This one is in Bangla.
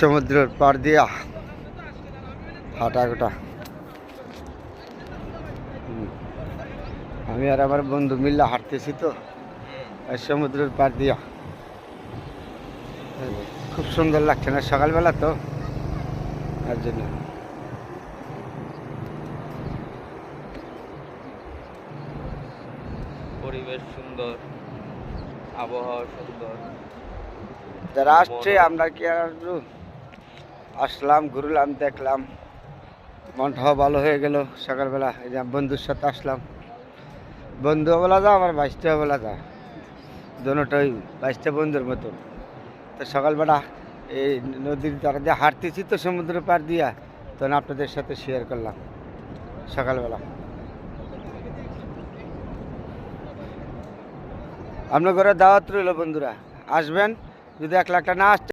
সমুদ্রের পাড় দিয়া হাঁটা গোটা আমি আর আমার বন্ধু মিল্লা হাঁটতেছি তো আর সমুদ্রের পাড় দিয়া খুব সুন্দর লাগছে না সকালবেলা তো তার জন্য পরিবেশ সুন্দর, আবহাওয়া সুন্দর। যারা আসছে আমরা কি আর আসলাম, ঘুরলাম, দেখলাম, মনটাও ভালো হয়ে গেল সকালবেলা। এই যে বন্ধুর সাথে আসলাম, বন্ধুও বলা যা আমার বাইশটাও বলা যা, দোনোটাই বাইশটা বন্ধুর মতন। তো সকালবেলা এই নদীর ধারে দিয়ে হাঁটতেছি তো সমুদ্র পার দিয়া, তখন আপনাদের সাথে শেয়ার করলাম সকালবেলা। আপনার ঘরে দাওয়াত রইল বন্ধুরা, আসবেন। যদি 1 লাখ টাকা না আসতে